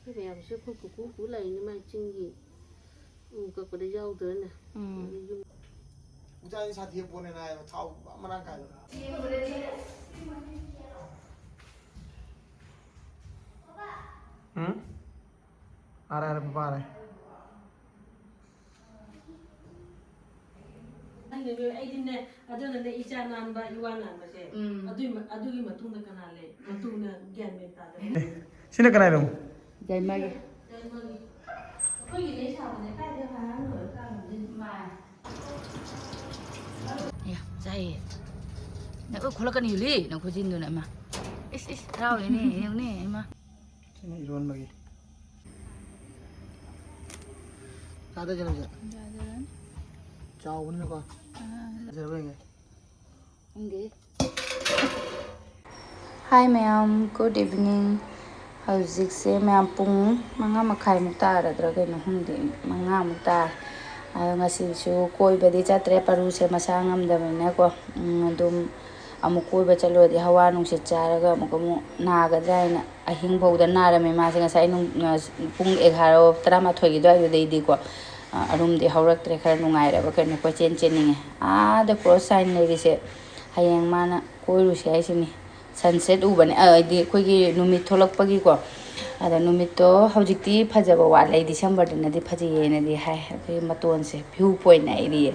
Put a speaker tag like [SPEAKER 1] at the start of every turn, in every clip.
[SPEAKER 1] Cái bèo sẽ cú lại nhưng mà chừng gì có cái dâu tới nè
[SPEAKER 2] 우자인 사티에 보내나요? 다 아무나 가요. 응? 알아 봐봐.
[SPEAKER 1] ꯑꯩꯗꯤꯅꯦ ꯑꯗꯨꯅꯅꯦ ꯏꯆꯥ ꯅꯥꯟꯕ ꯏꯋꯥ ꯅꯥꯟꯕꯁꯦ ꯑꯗꯨꯒꯤ ꯃꯇꯨꯡꯗ ꯀꯅꯥ ꯂꯩ ꯃꯇꯨꯡꯗ ꯒ꯭ꯌꯥꯟ ꯃꯦꯟ ꯇꯥꯗꯦ
[SPEAKER 2] 신의 그날은
[SPEAKER 1] ꯖꯩꯃꯒꯤ ꯑꯩꯈꯣꯏꯒꯤ ꯂꯩ ꯁꯥꯕꯅꯦ ꯀꯥꯏꯗ ꯍꯥꯟꯅ ꯂꯣꯏ ꯀꯥꯟꯗꯗꯤ ꯃꯥꯏ
[SPEAKER 3] 야, 자이. 내가 골라가니 유리, 나 고진도네 마. 이씨, 라오이네, 형네, 마.
[SPEAKER 2] 신의 이런 막이. 다들 저는
[SPEAKER 3] 자들은
[SPEAKER 2] 자 오늘 거. 저번에.
[SPEAKER 3] 이게. Hi ma'am, good evening. Howzikse ma'am pung manga makai mukta radra no hunde manga mukta. Ngasisu koibadi chatre paruse masa ngamdamina ko adum amuk koiba chalodi hawa nungsit charaga amuk amu nagadra haina ahing bauda narame mase ngasai nung pung 11 13 gi dwai deidi ko arumdi hauraktre khara nungairaba kene ko cheninge da cross sign lerise hayeng mana koiruse aisini sunset ubane di koigi numit tholakpagi ko ada numito hojikti phajaba walai December danadi phajiyena di hai akoi matonse view point ai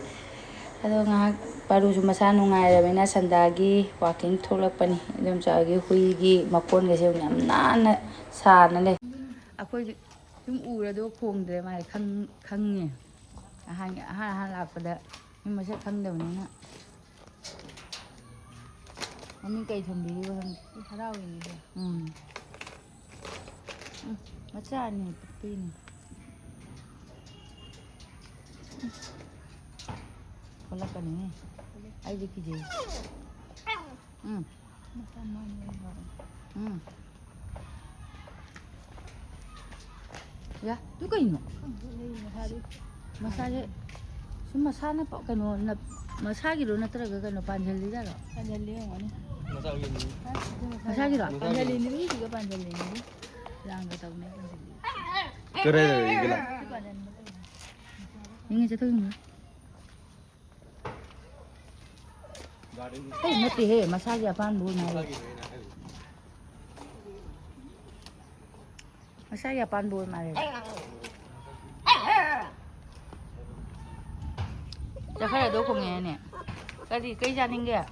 [SPEAKER 3] ado nga parusu masa nungairabena sandagi walking tholakpani edomcha gi huigi makon ge se yam nana sana le akoi sum urado khongdre mai khangye ahan lakpada mase khangdabnina mami kai thombi harawi macam ni, kalau kan ni, aje kije, ya, tu kau ini, masalah, semua sana pak kan, masalah gitu, nanti raga kan panjang lidah lah, panjang lidah mana? Masalah gitu, panjang lidah ni juga panjang lidah.
[SPEAKER 2] 그래 이거라.
[SPEAKER 3] ini jatuh ni. Mati he, massage apaan bol mari. Massage apaan bol mari. Cakap ada dua ni. Kadi kerja ni dia.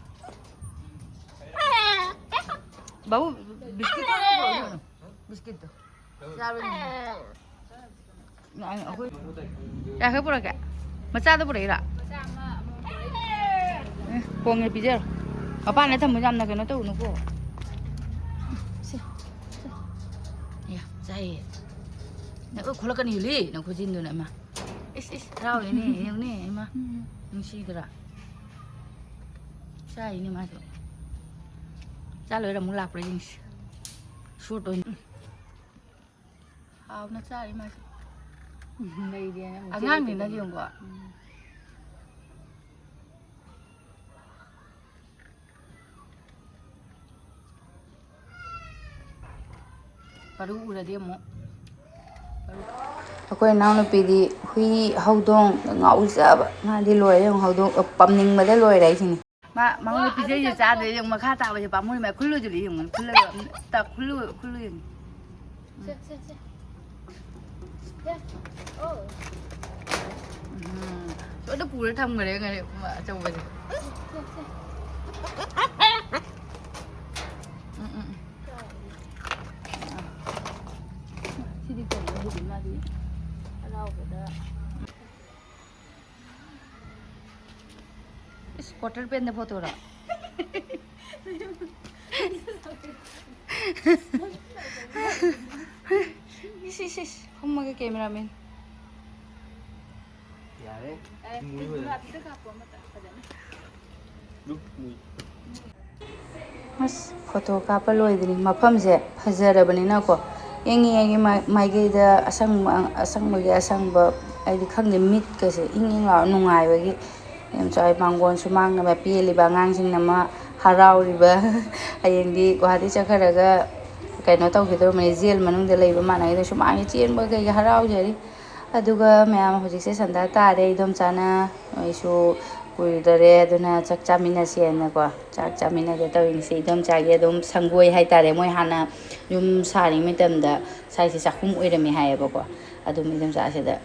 [SPEAKER 3] Bau biskit tu. Biskit tu. Ya, kau pura ke? Macam tu pura ira. Kongnya pijar. Apa ni temu jam nak kena tu nuko. Ya, saya. Nak kau kan yuli, nak kau jindu nak mah. Rau ini, yang ni mah. Mesti gerak. Saya ini mah tu. Saya lora mulak perjins. Shoot on. Hào nó sai mà đây đi ngang thì nó dùng quoi paru ura dia mo akoi naw na pidi hui haudong ngau ma di loi yung haudong pamning ma da loi rai sini ma mang na pije ye cha de yung makha ta ba je pamui ma khullu ju yung khullu ta khullu yung chỗ đó phù thăm người đấy người mà chồng về thì đi chồng nó đi mà đi đâu vậy đó स्कॉटर पे देखो थोड़ा không mang cái cameraman mas photo kapa loi dini mafam je fajarabani na ko yengi maige da asang ba ai di khang ni mit ka se ing la nungai ba gi em chai mangon sumang na ma pi li ba ngang sing na ma harau ri ba ayeng di ko hati chakharaga ꯀꯩꯅꯣ ꯇꯧꯈꯤꯗꯧꯔꯕꯅꯤ gel ꯃꯅꯨꯡꯗ ꯂꯩꯕ ꯃꯥꯟꯅꯩꯗ ꯁꯨꯃꯥꯡꯁꯦ ꯆꯦꯟꯕ ꯀꯩꯒ ꯍꯔꯥꯎꯖꯔꯤ ꯑꯗꯨꯒ ꯃꯌꯥꯝ ꯍꯧꯖꯤꯛꯁꯦ ꯁꯟꯗꯥ ꯇꯥꯔꯦ ꯏꯗꯣꯝꯆꯥꯅ ꯑꯩꯁꯨ ꯀꯨꯏꯗꯔꯦ ꯑꯗꯨꯅ ꯆꯥꯛ ꯆꯥꯃꯤꯟꯅꯁꯦꯅꯀꯣ ꯆꯥꯛ ꯆꯥꯃꯤꯟꯅꯒꯦ ꯇꯧꯔꯤꯁꯦ ꯏꯗꯣꯝꯆꯥꯒꯤ ꯑꯗꯨꯝ ꯁꯪꯒꯣꯏ ꯍꯥꯏꯇꯥꯔꯦ ꯃꯣꯏ ꯍꯥꯟꯅ ꯌꯨꯝ ꯁꯥꯔꯤꯉꯩ ꯃꯇꯝꯗ ꯁꯥꯏꯁꯦ ꯆꯥꯛꯈꯨꯝ ꯑꯣꯏꯔꯝꯃꯦ ꯍꯥꯏꯌꯦꯕꯀꯣ ꯑꯗꯨꯝ ꯏꯗꯣꯝꯆꯥꯁꯤꯗ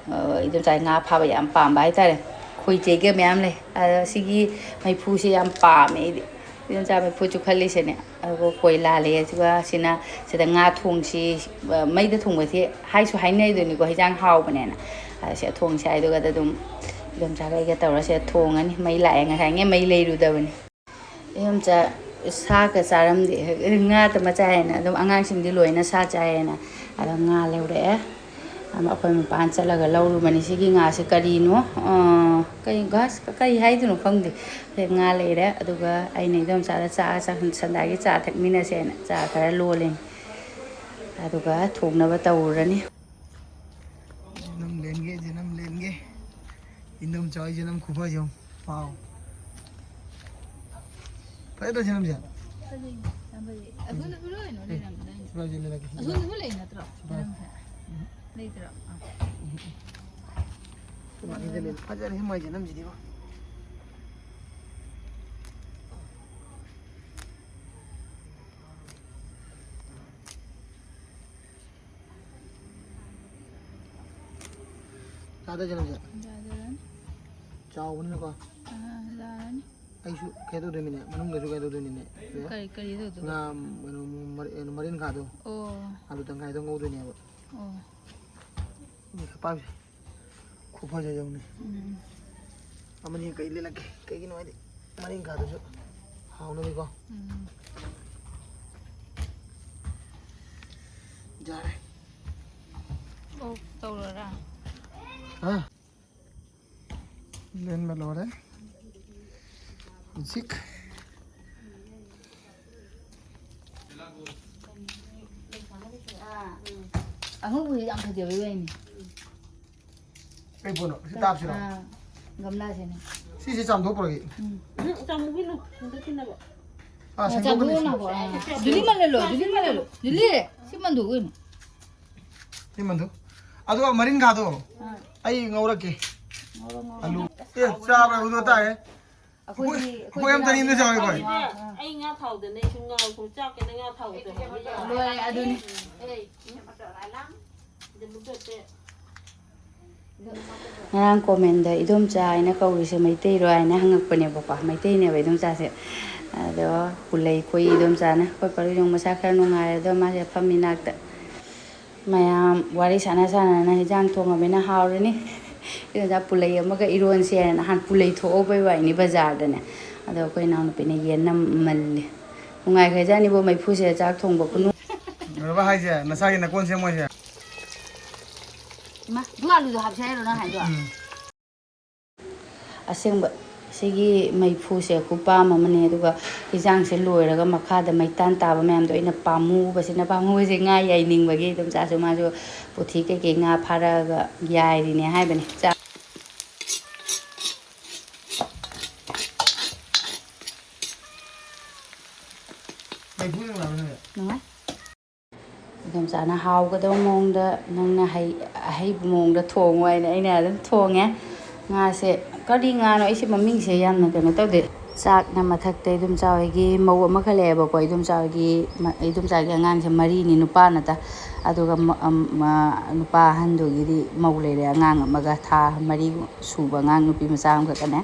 [SPEAKER 3] ꯏꯗꯣꯝꯆꯥ ꯉꯥ ꯐꯥꯕ ꯌꯥꯝ ꯄꯥꯝꯕ ꯍꯥꯏꯇꯥꯔꯦ ꯈꯣꯏꯆꯩꯒ ꯃꯌꯥꯝ ꯂꯩ ꯑꯗ ꯁꯤꯒꯤ ꯃꯩꯐꯨꯁꯦ ꯌꯥꯝ ꯄꯥꯝꯃꯦ ꯑꯩꯗꯤ 이동자 ꯃꯩꯐꯨ ꯈꯜꯂꯤꯁꯤꯅꯦ ꯑꯗꯨꯒ ꯀꯣꯏ ꯂꯥꯜꯂꯦ ꯑꯗꯨꯒ ꯁꯤꯗ ꯉꯥ ꯊꯣꯡꯁꯤ ꯃꯩꯗ ꯊꯣꯡꯕꯁꯤ ꯍꯥꯏꯁꯨ ꯍꯥꯏꯅꯩꯗꯣꯏꯅꯤꯀꯣ ꯍꯤꯟꯖꯥꯡ ꯍꯥꯎꯕꯅꯦꯅ ꯁꯤꯗ ꯊꯣꯡꯁꯦ ꯍꯥꯏꯗꯨꯒ ꯑꯗꯨꯝ 이동자ꯒ ꯑꯩꯒ ꯇꯧꯔ ꯁꯤꯗ ꯊꯣꯡꯉꯅꯤ ꯃꯩ ꯂꯥꯛꯑꯦ ꯉꯁꯥꯏꯉꯩ ꯃꯩ ꯂꯩꯔꯨꯗꯕꯅꯤ 이동자 ꯁꯥꯒ ꯆꯥꯔꯝꯗꯦ ꯉꯥꯇ ꯃꯆꯥꯏꯅ ꯑꯗꯨꯝ ꯑꯉꯥꯡꯁꯤꯡꯗꯤ ꯂꯣꯏꯅ ꯁꯥ ꯆꯥꯏꯌꯦꯅ ꯑꯗꯣ ꯉꯥ ꯂꯧꯔꯛꯑꯦ ꯑꯩꯈꯣꯏ ꯃꯄꯥꯟ ꯆꯠꯂꯒ ꯂꯧꯔꯨꯕꯅꯤ ꯁꯤꯒꯤ ꯉꯥꯁꯦ ꯀꯔꯤꯅꯣ ꯀꯔꯤ ꯍꯥꯏꯗꯣꯏꯅꯣ ꯈꯪꯗꯦ ꯉꯥ ꯂꯩꯔꯦ ꯑꯗꯨꯒ ꯑꯩꯅ 이동자ꯗ ꯁꯟꯗꯥꯒꯤ ꯆꯥ ꯊꯛꯃꯤꯟꯅꯁꯦꯅ ꯆꯥ ꯈꯔ ꯂꯣꯜꯂꯤꯅꯤ ꯑꯗꯨꯒ ꯊꯣꯡꯅꯕ ꯇꯧꯔꯨꯔꯅꯤ
[SPEAKER 2] जन्म लेंगे इनम चाय जन्म खुफा जाऊं पाओ पहले तो जन्म जा Ada jalan ya? Jalan. Jauh ni kau?
[SPEAKER 3] Jalan.
[SPEAKER 2] Aisu kayak tu deh ni, mana mungkin kayak tu deh ni.
[SPEAKER 3] Kari tu.
[SPEAKER 2] Ngam, marin kah tu?
[SPEAKER 3] Oh.
[SPEAKER 2] Alu tengah itu ngau tu ni apa?
[SPEAKER 3] Oh.
[SPEAKER 2] Ni apa? Kupa aja jauh ni. Aman ni kayak ni lagi, kayak gini macam marin kah tu? Hau ni kau? Jalan.
[SPEAKER 3] Oh, tahu lah.
[SPEAKER 2] हाँ लेन में load है जिक
[SPEAKER 3] Aku boleh angkat dia berdua ini.
[SPEAKER 2] कहीं बोलो सिताब सिरा
[SPEAKER 3] Gamla sini.
[SPEAKER 2] सी चाम दो पड़ेगी
[SPEAKER 1] Kamu gini, untuk sini apa?
[SPEAKER 2] हाँ
[SPEAKER 3] Macam
[SPEAKER 2] संगो
[SPEAKER 3] mana nak buat? Juli mana lo? Juli si mandu ini.
[SPEAKER 2] ये मंदो अदो मरीन खा दो आई ngau के आलू ये चाव है उधर ता है कोई हम तनी ने चाव है कोई
[SPEAKER 1] Ai ngã thầu từ đây xuống ngầu xuống chắc cái ngã thầu từ
[SPEAKER 3] Loi adun. Ngarang komen da idomcha aina kaurise maitei ro aina hangakpane bapa maitei ne ba idomcha se ado pulai khoi idomcha na koi paru jong masa khar nungai do ma se paminak ta mayam wari sana na hijang thonga bena haurani ida pulai amaga iron se na han pulai tho bai wai ni bazar da ne ado koi naw na pine yen nam malli nungai kha jani bo mai phu se chak thong ba kunu
[SPEAKER 2] ba hai je na sa na kon se mo se
[SPEAKER 3] ma dua lu do hab sai ro na hai do asengba sigi maifu se kupa mamane aduga hijang se loiraga makhada maitan taba mayam do ina pamu basina pamu se nga yai ning bagi dum cha su ma su puthi ke nga pharaga yai ri ne hai bane cha
[SPEAKER 2] mai bu na la ne
[SPEAKER 3] ngai dum cha na hau ga do mong da nang na hai mong da thong wai ne aina dum thong e nga se kari nga no isi maming se yan na kano tawde chak na mathak te dum chawegi mau ama khale ba ko dum chawegi angang se mari ni nupa na ta aduga nupa handu gi mau le re angang amaga tha mari suba ngang nupi masam ka kane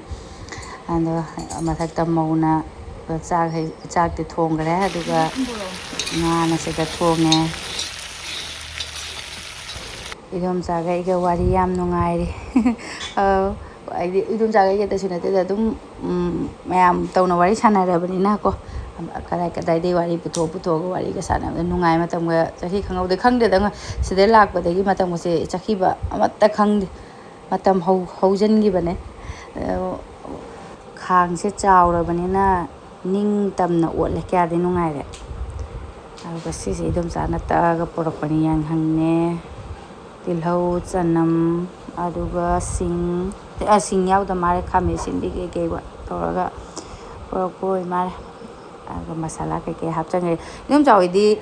[SPEAKER 3] ando mathak ta mau na chak te thong gare aduga nga na se ka thonge idom chaga iga wari yam nungai ri ai idum jaga ye ta sunate da dum mayam tawna wari sanarabani na ko kadai dei wari putho ga wari ga sana nungai matam ga chahi khangau de khangde da side lak ba degi matam se chahi ba amatta khangde matam haujan gi bane khang se chawrabani na ning tamna otle kya de nungai re aga si idum sana ta ga porakpani yang hangne tilhau chanam aduga sing yaw da mare khame sin di ke wa toraga porokoi mare masala keke hapchangre yum chawidi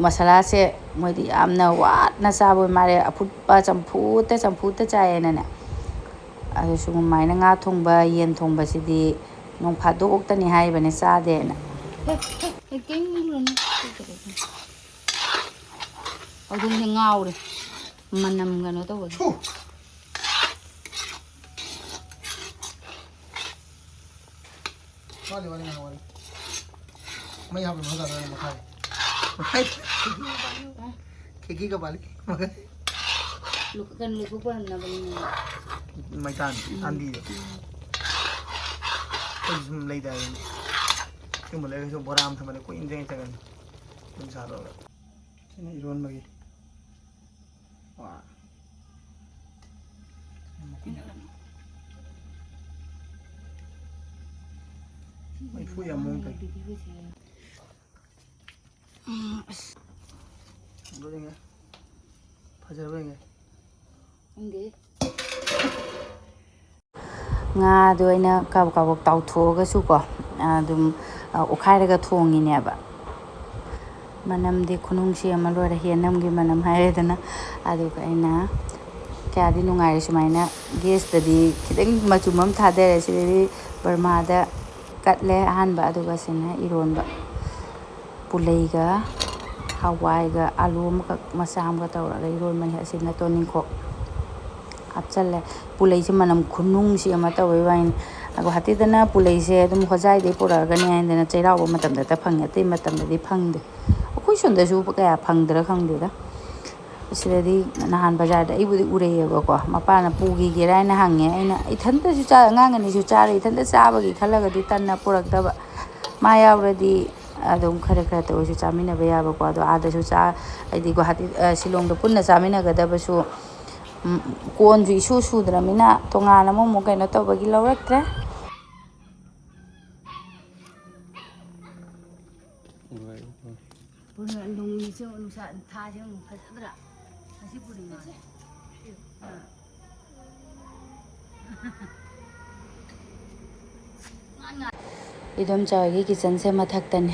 [SPEAKER 3] masala se moidi amna wat na sabo mare aputpa champuta chaena ne adu sugum maina nga thongba yen thongba sidi nong phadok ta ni hai bane sa de na king lu na adu ni ngaure manam gano to
[SPEAKER 2] wali मैं यहाँ पे मजा आ रहा है मखाई केकी का बाली मगर
[SPEAKER 3] luku pun na bani
[SPEAKER 2] मैं तान दी तो जिसमें ले जाए क्यों बोले कि जो बराम था मैंने कोई इंजन चलन तुम साथ होगा चीनी इरोन मगी वाह Meifu ya mungkin. Boleh nggak? Fajar boleh nggak?
[SPEAKER 3] Enggak. Nga do aina kab tau thoga su ko adum ukhai ga thongi ne ba manam de khunung si ama lo ra hianam gi manam hai dana adu ka aina kya di nungai ri sumaina gas da di kideng machumam tha de si ri Burma da katle ahanba aduga sina ironba pulai ga hawai ga alu masam ga tawra ga iron man hasina toning ko hapchalle pulai se manam khunung si ama tawi wain ago hati dana pulai se dum khojai de pura ga ne dana chairaw matam da ta phang ate matam da di phang de akoi sonda su ka phang dra khang de da Siradi nahan bazar da ibudi urei ba ko mapana pugi gerai na hange aina ithanta su cha ngangani su cha ithanta cha ba gi khalaga di tanna purak da ba ma yauradi adum khare to su chamina ba ya ba ko ado ada su cha aidi go hati silong da punna chamina ga da ba su kon ju isu su dra mina to ngana mo mo kaino to ba gi lawraktre punna ndung ni se unusa tha je mu phadra edomcha gi kitchen se mathak tan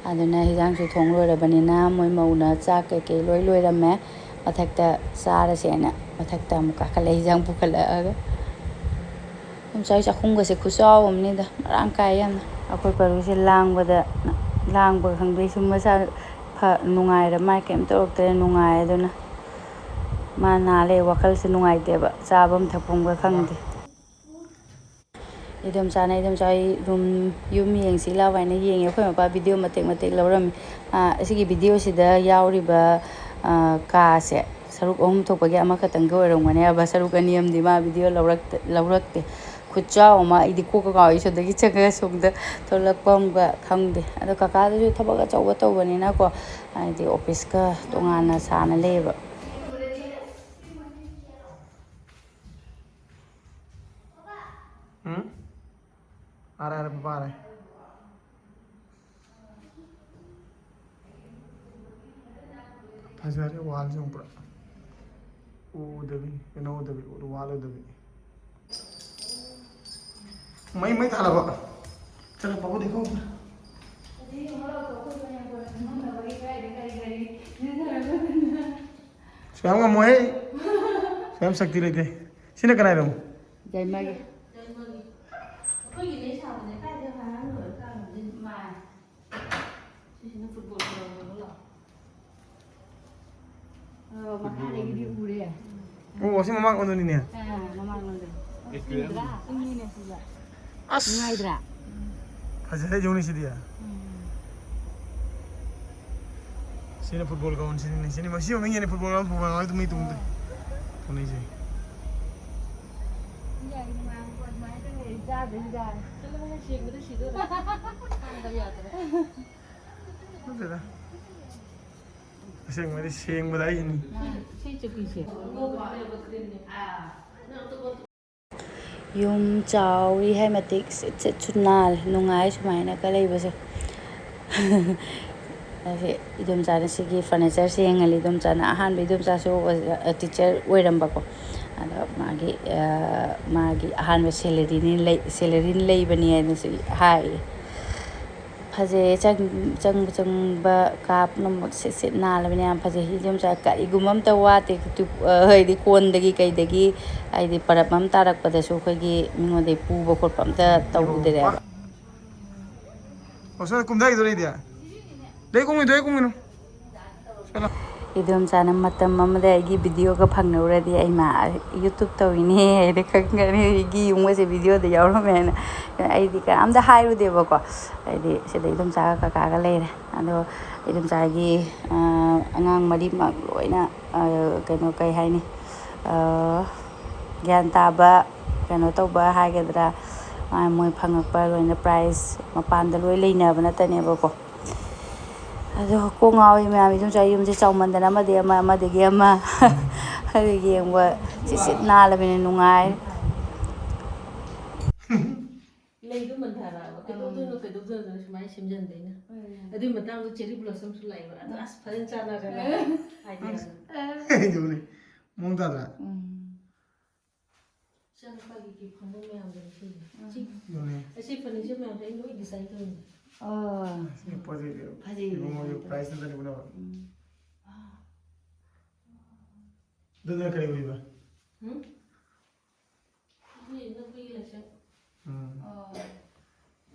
[SPEAKER 3] aduna hijang su thong loi rabanina moi mauna chak ke loi ramme mathak ta sara se na mathak ta muka khala hijang pukhala aga edomcha sa khunga se khusaw amni da rang kai yan akoi paru se langbada langba khangbe sum sa nungai ra mai kem torok te nungai aduna mana le wakal se nungai te ba chabam thapum ga khangde edomcha room yum yeng si la wai na yeng khoi ma pa video matek lawram asigi video sida yauri ba ka se saruk om thok pagi ama khatang ga orong mane ba saruk aniyam di ma video lawrak te khutcha ma idi ko ka iso dagi chaga songda tolakpam ga khangde ado kaka du thabaga chawba tawbani na ko ai office ka tongana sana leba
[SPEAKER 2] आ रहा है पापा आ रहा है फंस रहे वाल से ऊपर उदबी वाल उदबी मैं था लगा चलो पापा देखो ऊपर स्वयं का मोहे स्वयं शक्ति लेते सीने कराए रहूं
[SPEAKER 3] jai magi
[SPEAKER 2] oh masih mama untuk ini ya
[SPEAKER 3] mama ngonde
[SPEAKER 2] as
[SPEAKER 3] ngaidra
[SPEAKER 2] aja jauh nih sih dia sini football kawan sini masih orang ini football kawan itu itu nih sih betul Sing badai ini.
[SPEAKER 3] Yum chauri hai matik sit chunal nungai sumaina ka leibase ase edomcha na sigi furniture sengali edomcha na ahan be edomcha so teacher oiramba ko ada magi ahan be salary ni leibani ai hai ꯐꯖꯩ ꯆꯪꯕ ꯀꯥꯞꯅꯃꯛ ꯁꯤꯠ ꯅꯥꯜꯂꯕꯅꯤꯅ ꯌꯥꯝ ꯐꯖꯩ ꯏꯗꯣꯝꯆꯥ ꯀꯔꯤꯒꯨꯝꯕ ꯑꯝꯇ ꯋꯥꯠꯇꯦ ꯍꯥꯏꯗꯤ ꯀꯣꯟꯗꯒꯤ ꯀꯩꯗꯒꯤ ꯍꯥꯏꯗꯤ ꯄꯔꯞ ꯑꯃ ꯇꯥꯔꯛꯄꯗꯁꯨ ꯑꯩꯈꯣꯏꯒꯤ ꯃꯤꯉꯣꯟꯗꯒꯤ ꯄꯨꯕ ꯈꯣꯠꯄ ꯑꯝꯇ ꯇꯧꯗ꯭ꯔꯦꯕ
[SPEAKER 2] ꯀꯨꯝꯊꯈꯤꯗꯣꯔꯤꯗꯤ ꯂꯩ ꯀꯨꯝꯒꯤꯅꯨ
[SPEAKER 3] ꯏꯗꯣꯝꯆꯥꯅ ꯃꯇꯝ ꯑꯃꯗ ꯑꯩꯒꯤ ꯚꯤꯗꯤꯑꯣꯒ ꯐꯪꯅꯧꯔꯗꯤ ꯑꯩ ꯌꯨꯇꯨꯞ ꯇꯧꯏꯅꯦ ꯍꯥꯏꯗꯤ ꯈꯪꯒꯅꯤ ꯑꯩꯒꯤ ꯌꯨꯝꯒꯁꯦ ꯚꯤꯗꯤꯑꯣꯗ ꯌꯥꯎꯔꯝꯃꯦꯅ ꯑꯩꯗꯤ ꯀꯅꯥꯝꯇ ꯍꯥꯏꯔꯨꯗꯦꯕꯀꯣ ꯍꯥꯏꯗꯤ ꯁꯤꯗ ꯏꯗꯣꯝꯆꯥꯒ ꯀꯀꯥꯒ ꯂꯩꯔꯦ ꯑꯗꯣ ꯏꯗꯣꯝꯆꯥꯒꯤ ꯑꯉꯥꯡ ꯃꯔꯤꯃꯛ ꯂꯣꯏꯅ ꯀꯩꯅꯣ ꯀꯩ ꯍꯥꯏꯅꯤ ꯒ꯭ꯌꯥꯟ ꯇꯥꯕ ꯀꯩꯅꯣ ꯇꯧꯕ ꯍꯥꯏꯒꯗ꯭ꯔꯥ ꯃꯣꯏ ꯐꯪꯉꯛꯄ ꯂꯣꯏꯅ ꯄ꯭ꯔꯥꯏꯖ ꯃꯄꯥꯟꯗ ꯂꯣꯏ ꯂꯩꯅꯕ ꯅꯠꯇꯅꯦꯕꯀꯣ ꯑꯗꯣ ꯀꯣꯛ ꯉꯥꯎꯋꯤ ꯃꯌꯥꯝ ꯏꯗꯣꯝꯆꯥ ꯌꯨꯝꯁꯦ ꯆꯥꯎꯃꯟꯗꯅ ꯑꯃꯗꯒꯤ ꯑꯃ ꯑꯗꯨ ꯌꯦꯡꯕ ꯁꯤꯠ ꯅꯥꯜꯂꯕꯅꯤꯅ ꯅꯨꯡꯉꯥꯏ
[SPEAKER 1] ꯂꯩꯗꯣ ꯃꯟꯊꯔꯛꯑꯕ ꯀꯩꯗꯧꯗꯣꯏꯅꯣ ꯁꯨꯃꯥꯏꯅ ꯁꯦꯝꯖꯤꯟꯗꯣꯏꯅ ꯑꯗꯨꯏ ꯃꯇꯥꯡꯗ ꯆꯦꯔꯤ ꯕ꯭ꯂꯣꯁꯝꯁꯨ ꯂꯥꯛꯑꯦꯕ ꯑꯗꯣ ꯑꯁ ꯐꯖꯅ ꯆꯥꯟꯅꯒꯅ
[SPEAKER 2] ꯑꯩꯗꯨꯅꯤ ꯃꯑꯣꯡ ꯇꯥꯗ꯭ꯔꯥ
[SPEAKER 1] ꯏꯆꯥꯅꯨꯄꯥꯒꯤ ꯒꯤꯐ ꯐꯪꯕ ꯃꯌꯥꯝꯗꯣ ꯑꯁꯤ ꯐꯔꯅꯤꯆꯔ ꯃꯌꯥꯝꯁꯦ ꯑꯩ ꯂꯣꯏ ꯗꯤꯖꯥꯏꯟ ꯇꯧꯔꯤꯅꯦ
[SPEAKER 2] ꯄ꯭ꯔꯥꯏꯁ ꯅꯠꯇꯅꯤꯕ ꯑꯗꯨꯅ ꯀꯔꯤ ꯑꯣꯏꯕ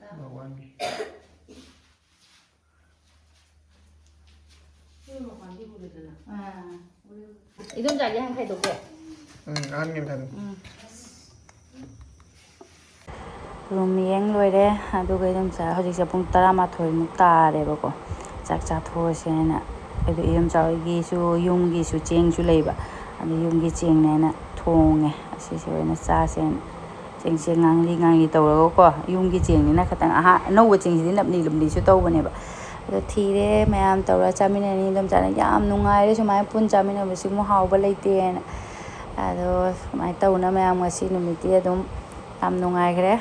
[SPEAKER 2] ꯚꯒꯋꯥꯟꯒꯤ
[SPEAKER 3] 이동작이 한 칼도게.
[SPEAKER 2] 한 개 가도.
[SPEAKER 3] ꯔꯨꯝ ꯌꯦꯡ ꯂꯣꯏꯔꯦ ꯑꯗꯨꯒ ꯏꯗꯣꯝꯆꯥ ꯍꯧꯖꯤꯛꯁꯦ ꯄꯨꯡ 11ꯃꯨꯛ ꯇꯥꯔꯦꯕꯀꯣ ꯆꯥꯛ ꯆꯥꯊꯣꯛꯑꯁꯦꯅ ꯑꯗꯨ ꯏꯗꯣꯝꯆꯥ ꯍꯣꯏꯒꯤꯁꯨ ꯌꯨꯝꯒꯤꯁꯨ ꯆꯦꯡꯁꯨ ꯂꯩꯕ ꯑꯗꯨ ꯌꯨꯝꯒꯤ ꯆꯦꯡꯅꯦꯅ ꯊꯣꯡꯉꯦ ꯑꯁꯤꯁꯦ ꯑꯣꯏꯅ ꯆꯥꯁꯦꯅ ꯆꯦꯡꯁꯦ ꯉꯥꯡꯂꯤ ꯇꯧꯔꯒꯀꯣ ꯌꯨꯝꯒꯤ ꯆꯦꯡꯅꯤꯅ ꯈꯤꯇꯪ ꯑꯅꯧꯕ ꯆꯦꯡꯁꯤꯗꯤ ꯂꯝꯂꯤꯁꯨ ꯇꯧꯕꯅꯦꯕ ꯑꯗꯣ ꯊꯤꯔꯦ ꯃꯌꯥꯝ ꯇꯧꯔ ꯆꯥꯃꯤꯟꯅꯅꯤ ꯏꯗꯣꯝꯆꯥꯅ ꯌꯥꯝ ꯅꯨꯡꯉꯥꯏꯔꯦ ꯁꯨꯃꯥꯏꯅ ꯄꯨꯟ ꯆꯥꯃꯤꯟꯅꯕꯁꯤꯃꯨꯛ ꯍꯥꯎꯕ ꯂꯩꯇꯦꯅ ꯑꯗꯣ ꯁꯨꯃꯥꯏꯅ ꯇꯧꯅ ꯃꯌꯥꯝ ꯉꯁꯤ ꯅꯨꯃꯤꯠꯇꯤ ꯑꯗꯨꯝ ꯌꯥꯝ ꯅꯨꯡꯉꯥꯏꯈ꯭ꯔꯦ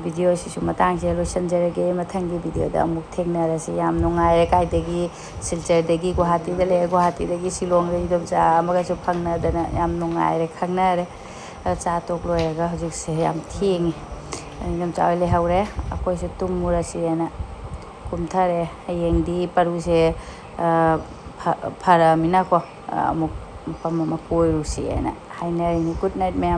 [SPEAKER 3] ꯚꯤꯗꯤꯑꯣꯁꯤꯁꯨ ꯃꯇꯥꯡꯁꯦ ꯂꯣꯏꯁꯤꯟꯖꯔꯒꯦ ꯃꯊꯪꯒꯤ ꯚꯤꯗꯤꯑꯣꯗ ꯑꯃꯨꯛ ꯊꯦꯡꯅꯔꯁꯤ ꯌꯥꯝ ꯅꯨꯡꯉꯥꯏꯔꯦ ꯀꯥꯏꯗꯒꯤ ꯁꯤꯜꯆꯔꯗꯒꯤ ꯒꯨꯋꯥꯍꯥꯇꯤꯗ ꯂꯩꯔꯦ ꯒꯨꯋꯥꯍꯥꯇꯤꯗꯒꯤ ꯁꯤꯂꯣꯡꯗ ꯏꯗꯣꯝꯆꯥ ꯑꯃꯒꯁꯨ ꯐꯪꯅꯗꯅ ꯌꯥꯝ ꯅꯨꯡꯉꯥꯏꯔꯦ ꯈꯪꯅꯔꯦ ꯆꯥ ꯇꯣꯛ ꯂꯣꯏꯔꯒ ꯍꯧꯖꯤꯛꯁꯦ ꯌꯥꯝ ꯊꯦꯡꯉꯤ ꯏꯗꯣꯝꯆꯥ ꯍꯣꯏ ꯂꯩꯍꯧꯔꯦ ꯑꯩꯈꯣꯏꯁꯨ ꯇꯨꯝꯃꯨꯔꯁꯤꯅ ꯀꯨꯝꯊꯔꯦ ꯍꯌꯦꯡꯗꯤ ꯄꯔꯨꯁꯦ ꯐꯔꯃꯤꯅꯀꯣ ꯑꯃꯨꯛ ꯃꯐꯝ ꯑꯃ ꯀꯣꯏꯔꯨꯁꯤꯅ ꯍꯥꯏꯅꯔꯤꯅꯤ ꯒꯨꯗ ꯅꯥꯏꯠ ꯃꯌꯥꯝ